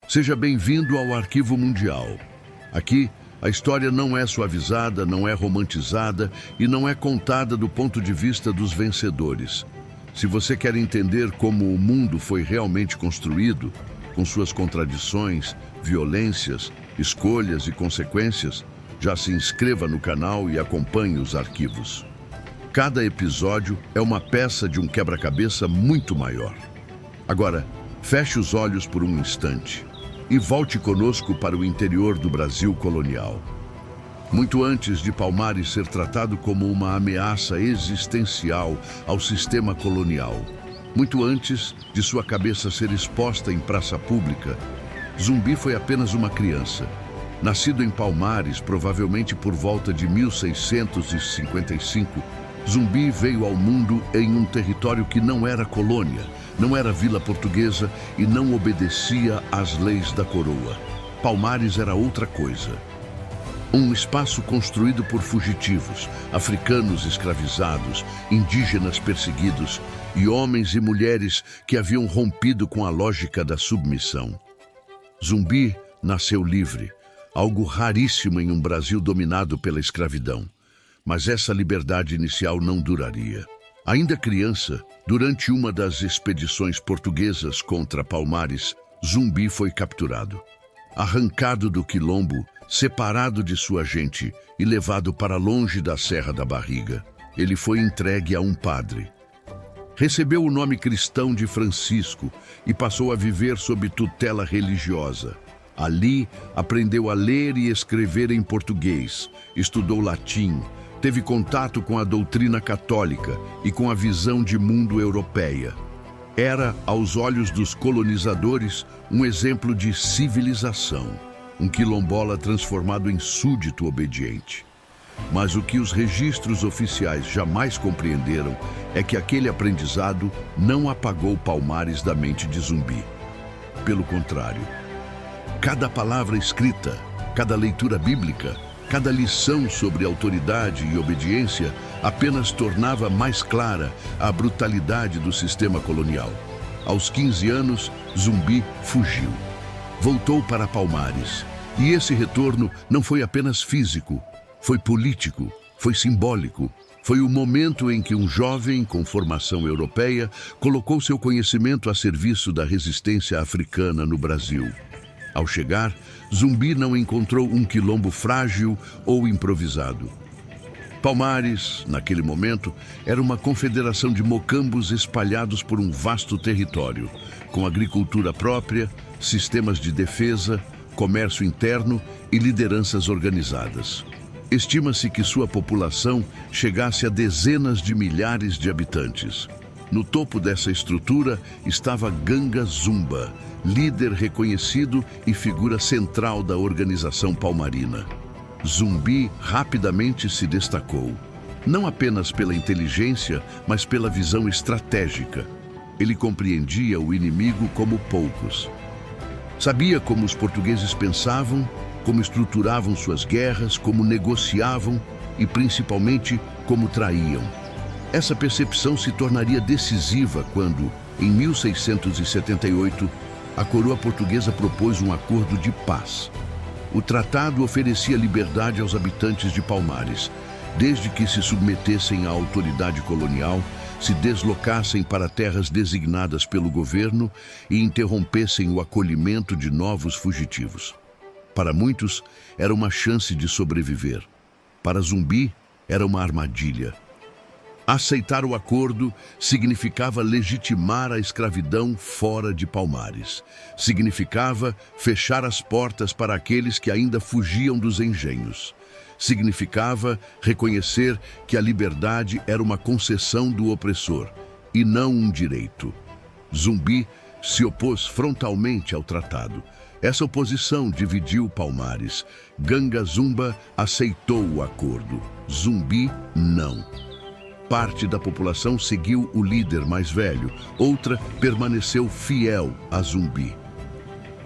Seja bem-vindo ao Arquivo Mundial. Aqui, a história não é suavizada, não é romantizada e não é contada do ponto de vista dos vencedores. Se você quer entender como o mundo foi realmente construído, com suas contradições, violências, escolhas e consequências, já se inscreva no canal e acompanhe os arquivos. Cada episódio é uma peça de um quebra-cabeça muito maior. Agora, feche os olhos por um instante e volte conosco para o interior do Brasil colonial. Muito antes de Palmares ser tratado como uma ameaça existencial ao sistema colonial, muito antes de sua cabeça ser exposta em praça pública, Zumbi foi apenas uma criança. Nascido em Palmares, provavelmente por volta de 1655, Zumbi veio ao mundo em um território que não era colônia, não era vila portuguesa e não obedecia às leis da coroa. Palmares era outra coisa. Um espaço construído por fugitivos, africanos escravizados, indígenas perseguidos e homens e mulheres que haviam rompido com a lógica da submissão. Zumbi nasceu livre, algo raríssimo em um Brasil dominado pela escravidão. Mas essa liberdade inicial não duraria. Ainda criança, durante uma das expedições portuguesas contra Palmares, Zumbi foi capturado. Arrancado do quilombo, separado de sua gente e levado para longe da Serra da Barriga, ele foi entregue a um padre. Recebeu o nome cristão de Francisco e passou a viver sob tutela religiosa. Ali, aprendeu a ler e escrever em português, estudou latim, teve contato com a doutrina católica e com a visão de mundo europeia. Era, aos olhos dos colonizadores, um exemplo de civilização, um quilombola transformado em súdito obediente. Mas o que os registros oficiais jamais compreenderam é que aquele aprendizado não apagou Palmares da mente de Zumbi. Pelo contrário, cada palavra escrita, cada leitura bíblica, cada lição sobre autoridade e obediência apenas tornava mais clara a brutalidade do sistema colonial. Aos 15 anos, Zumbi fugiu. Voltou para Palmares. E esse retorno não foi apenas físico, foi político, foi simbólico. Foi o momento em que um jovem com formação europeia colocou seu conhecimento a serviço da resistência africana no Brasil. Ao chegar, Zumbi não encontrou um quilombo frágil ou improvisado. Palmares, naquele momento, era uma confederação de mocambos espalhados por um vasto território, com agricultura própria, sistemas de defesa, comércio interno e lideranças organizadas. Estima-se que sua população chegasse a dezenas de milhares de habitantes. No topo dessa estrutura estava Ganga Zumba, líder reconhecido e figura central da organização palmarina. Zumbi rapidamente se destacou, não apenas pela inteligência, mas pela visão estratégica. Ele compreendia o inimigo como poucos. Sabia como os portugueses pensavam, como estruturavam suas guerras, como negociavam e, principalmente, como traíam. Essa percepção se tornaria decisiva quando, em 1678, a coroa portuguesa propôs um acordo de paz. O tratado oferecia liberdade aos habitantes de Palmares, desde que se submetessem à autoridade colonial, se deslocassem para terras designadas pelo governo e interrompessem o acolhimento de novos fugitivos. Para muitos, era uma chance de sobreviver. Para Zumbi, era uma armadilha. Aceitar o acordo significava legitimar a escravidão fora de Palmares. Significava fechar as portas para aqueles que ainda fugiam dos engenhos. Significava reconhecer que a liberdade era uma concessão do opressor e não um direito. Zumbi se opôs frontalmente ao tratado. Essa oposição dividiu Palmares. Ganga Zumba aceitou o acordo. Zumbi, não. Parte da população seguiu o líder mais velho, outra permaneceu fiel a Zumbi.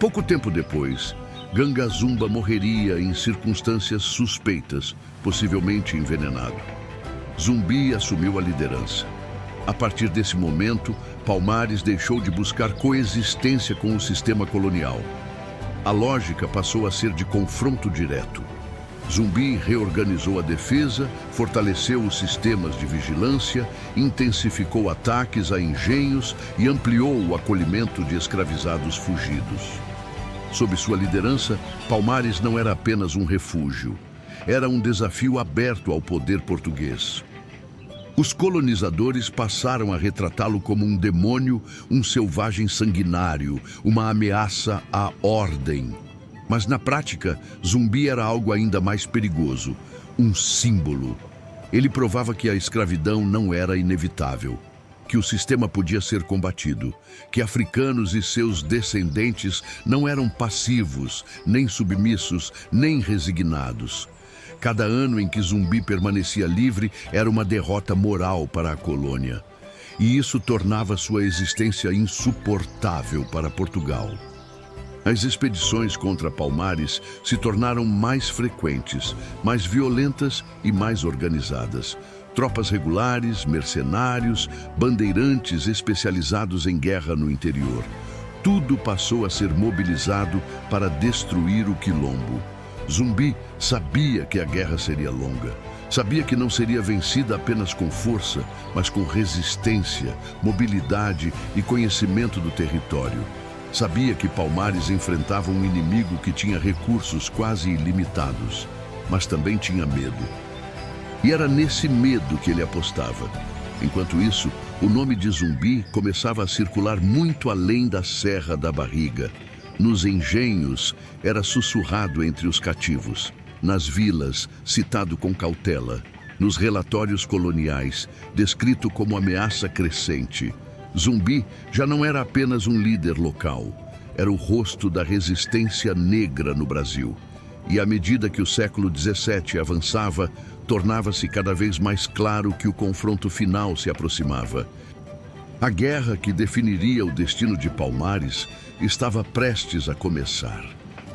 Pouco tempo depois, Ganga Zumba morreria em circunstâncias suspeitas, possivelmente envenenado. Zumbi assumiu a liderança. A partir desse momento, Palmares deixou de buscar coexistência com o sistema colonial. A lógica passou a ser de confronto direto. Zumbi reorganizou a defesa, fortaleceu os sistemas de vigilância, intensificou ataques a engenhos e ampliou o acolhimento de escravizados fugidos. Sob sua liderança, Palmares não era apenas um refúgio. Era um desafio aberto ao poder português. Os colonizadores passaram a retratá-lo como um demônio, um selvagem sanguinário, uma ameaça à ordem. Mas na prática, Zumbi era algo ainda mais perigoso, um símbolo. Ele provava que a escravidão não era inevitável, que o sistema podia ser combatido, que africanos e seus descendentes não eram passivos, nem submissos, nem resignados. Cada ano em que Zumbi permanecia livre era uma derrota moral para a colônia. E isso tornava sua existência insuportável para Portugal. As expedições contra Palmares se tornaram mais frequentes, mais violentas e mais organizadas. Tropas regulares, mercenários, bandeirantes especializados em guerra no interior. Tudo passou a ser mobilizado para destruir o quilombo. Zumbi sabia que a guerra seria longa. Sabia que não seria vencida apenas com força, mas com resistência, mobilidade e conhecimento do território. Sabia que Palmares enfrentava um inimigo que tinha recursos quase ilimitados, mas também tinha medo. E era nesse medo que ele apostava. Enquanto isso, o nome de Zumbi começava a circular muito além da Serra da Barriga. Nos engenhos, era sussurrado entre os cativos. Nas vilas, citado com cautela. Nos relatórios coloniais, descrito como ameaça crescente. Zumbi já não era apenas um líder local. Era o rosto da resistência negra no Brasil. E à medida que o século XVII avançava, tornava-se cada vez mais claro que o confronto final se aproximava. A guerra que definiria o destino de Palmares estava prestes a começar.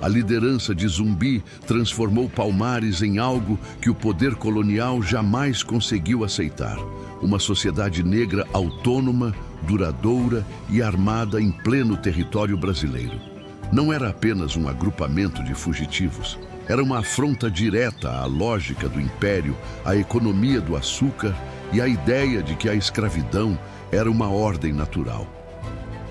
A liderança de Zumbi transformou Palmares em algo que o poder colonial jamais conseguiu aceitar. Uma sociedade negra autônoma, duradoura e armada em pleno território brasileiro. Não era apenas um agrupamento de fugitivos. Era uma afronta direta à lógica do império, à economia do açúcar e à ideia de que a escravidão era uma ordem natural.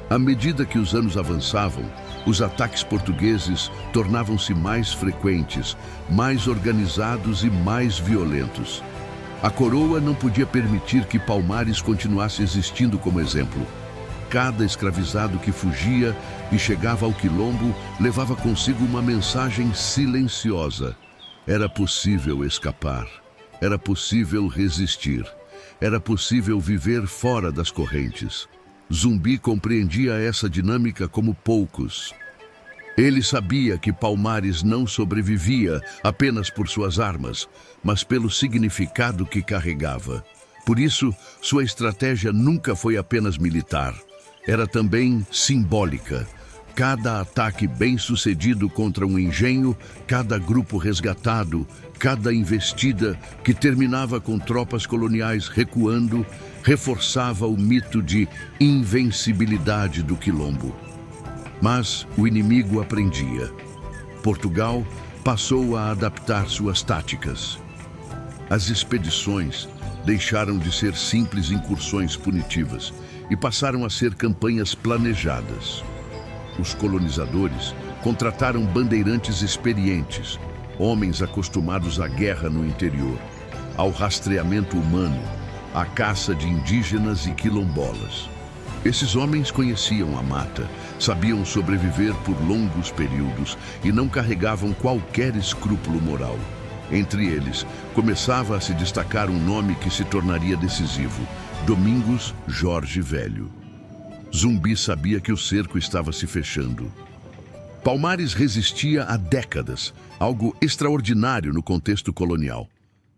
À medida que os anos avançavam, os ataques portugueses tornavam-se mais frequentes, mais organizados e mais violentos. A coroa não podia permitir que Palmares continuasse existindo como exemplo. Cada escravizado que fugia e chegava ao quilombo levava consigo uma mensagem silenciosa. Era possível escapar. Era possível resistir. Era possível viver fora das correntes. Zumbi compreendia essa dinâmica como poucos. Ele sabia que Palmares não sobrevivia apenas por suas armas, mas pelo significado que carregava. Por isso, sua estratégia nunca foi apenas militar. Era também simbólica. Cada ataque bem-sucedido contra um engenho, cada grupo resgatado, cada investida que terminava com tropas coloniais recuando, reforçava o mito de invencibilidade do quilombo. Mas o inimigo aprendia. Portugal passou a adaptar suas táticas. As expedições deixaram de ser simples incursões punitivas e passaram a ser campanhas planejadas. Os colonizadores contrataram bandeirantes experientes, homens acostumados à guerra no interior, ao rastreamento humano, à caça de indígenas e quilombolas. Esses homens conheciam a mata, sabiam sobreviver por longos períodos e não carregavam qualquer escrúpulo moral. Entre eles, começava a se destacar um nome que se tornaria decisivo: Domingos Jorge Velho. Zumbi sabia que o cerco estava se fechando. Palmares resistia há décadas, algo extraordinário no contexto colonial.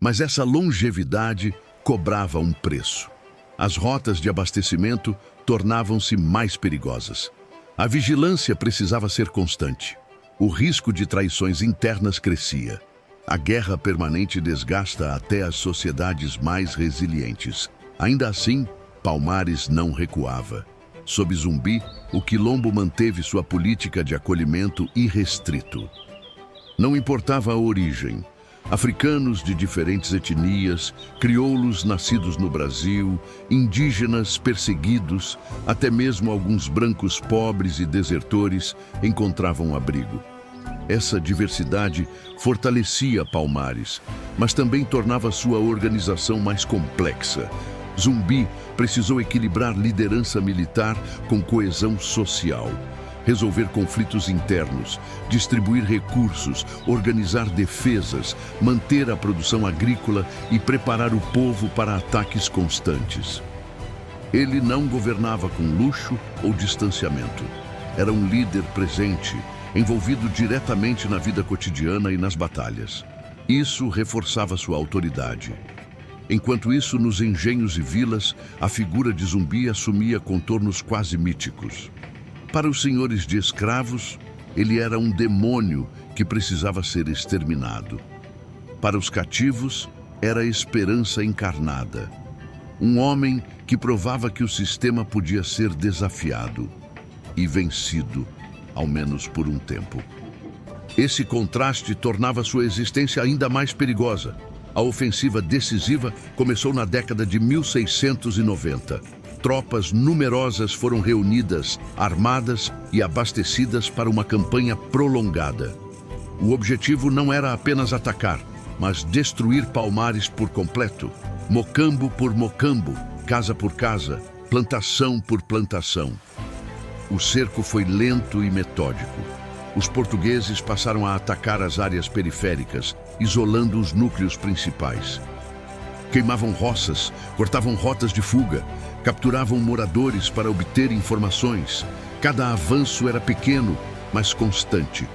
Mas essa longevidade cobrava um preço. As rotas de abastecimento tornavam-se mais perigosas. A vigilância precisava ser constante. O risco de traições internas crescia. A guerra permanente desgasta até as sociedades mais resilientes. Ainda assim, Palmares não recuava. Sob Zumbi, o Quilombo manteve sua política de acolhimento irrestrito. Não importava a origem. Africanos de diferentes etnias, crioulos nascidos no Brasil, indígenas perseguidos, até mesmo alguns brancos pobres e desertores encontravam abrigo. Essa diversidade fortalecia Palmares, mas também tornava sua organização mais complexa. Zumbi precisou equilibrar liderança militar com coesão social, resolver conflitos internos, distribuir recursos, organizar defesas, manter a produção agrícola e preparar o povo para ataques constantes. Ele não governava com luxo ou distanciamento. Era um líder presente, envolvido diretamente na vida cotidiana e nas batalhas. Isso reforçava sua autoridade. Enquanto isso, nos engenhos e vilas, a figura de Zumbi assumia contornos quase míticos. Para os senhores de escravos, ele era um demônio que precisava ser exterminado. Para os cativos, era a esperança encarnada. Um homem que provava que o sistema podia ser desafiado e vencido, ao menos por um tempo. Esse contraste tornava sua existência ainda mais perigosa. A ofensiva decisiva começou na década de 1690. Tropas numerosas foram reunidas, armadas e abastecidas para uma campanha prolongada. O objetivo não era apenas atacar, mas destruir Palmares por completo, mocambo por mocambo, casa por casa, plantação por plantação. O cerco foi lento e metódico. Os portugueses passaram a atacar as áreas periféricas, isolando os núcleos principais. Queimavam roças, cortavam rotas de fuga, capturavam moradores para obter informações. Cada avanço era pequeno, mas constante.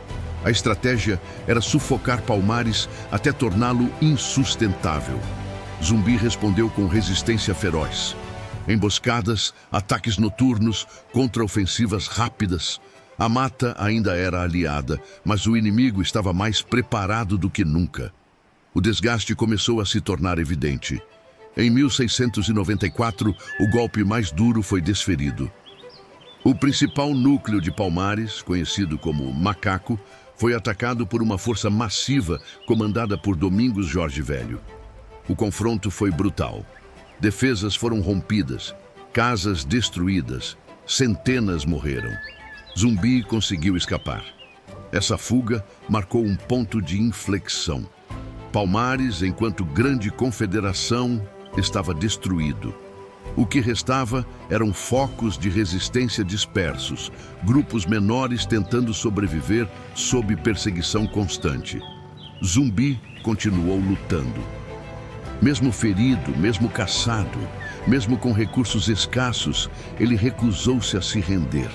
A estratégia era sufocar Palmares até torná-lo insustentável. Zumbi respondeu com resistência feroz. Emboscadas, ataques noturnos, contraofensivas rápidas. A mata ainda era aliada, mas o inimigo estava mais preparado do que nunca. O desgaste começou a se tornar evidente. Em 1694, o golpe mais duro foi desferido. O principal núcleo de Palmares, conhecido como Macaco, foi atacado por uma força massiva comandada por Domingos Jorge Velho. O confronto foi brutal. Defesas foram rompidas, casas destruídas, centenas morreram. Zumbi conseguiu escapar. Essa fuga marcou um ponto de inflexão. Palmares, enquanto grande confederação, estava destruído. O que restava eram focos de resistência dispersos, grupos menores tentando sobreviver sob perseguição constante. Zumbi continuou lutando. Mesmo ferido, mesmo caçado, mesmo com recursos escassos, ele recusou-se a se render.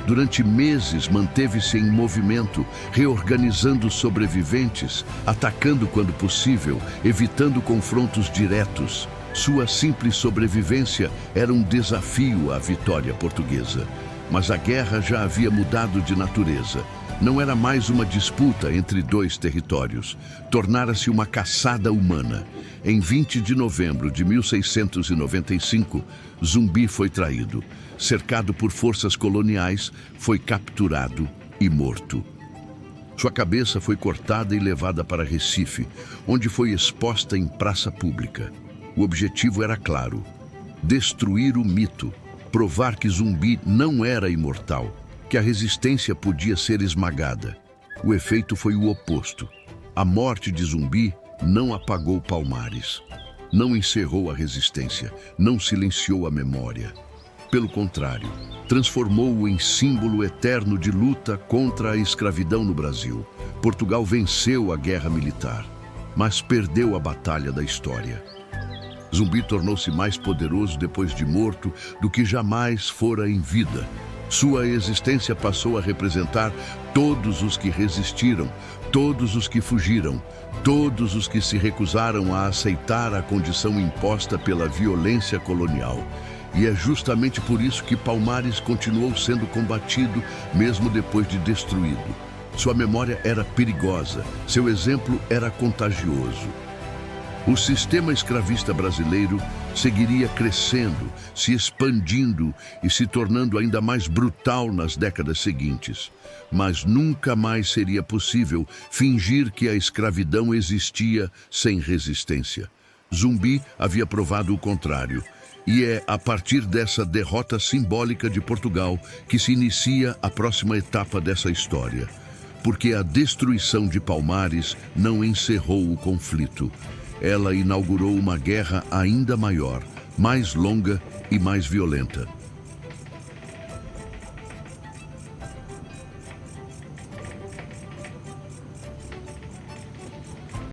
Durante meses manteve-se em movimento, reorganizando sobreviventes, atacando quando possível, evitando confrontos diretos. Sua simples sobrevivência era um desafio à vitória portuguesa. Mas a guerra já havia mudado de natureza. Não era mais uma disputa entre dois territórios. Tornara-se uma caçada humana. Em 20 de novembro de 1695, Zumbi foi traído. Cercado por forças coloniais, foi capturado e morto. Sua cabeça foi cortada e levada para Recife, onde foi exposta em praça pública. O objetivo era claro: destruir o mito, provar que Zumbi não era imortal, que a resistência podia ser esmagada. O efeito foi o oposto. A morte de Zumbi não apagou Palmares, não encerrou a resistência, não silenciou a memória. Pelo contrário, transformou-o em símbolo eterno de luta contra a escravidão no Brasil. Portugal venceu a guerra militar, mas perdeu a batalha da história. Zumbi tornou-se mais poderoso depois de morto do que jamais fora em vida. Sua existência passou a representar todos os que resistiram, todos os que fugiram, todos os que se recusaram a aceitar a condição imposta pela violência colonial. E é justamente por isso que Palmares continuou sendo combatido, mesmo depois de destruído. Sua memória era perigosa, seu exemplo era contagioso. O sistema escravista brasileiro seguiria crescendo, se expandindo e se tornando ainda mais brutal nas décadas seguintes. Mas nunca mais seria possível fingir que a escravidão existia sem resistência. Zumbi havia provado o contrário. E é a partir dessa derrota simbólica de Portugal que se inicia a próxima etapa dessa história. Porque a destruição de Palmares não encerrou o conflito. Ela inaugurou uma guerra ainda maior, mais longa e mais violenta.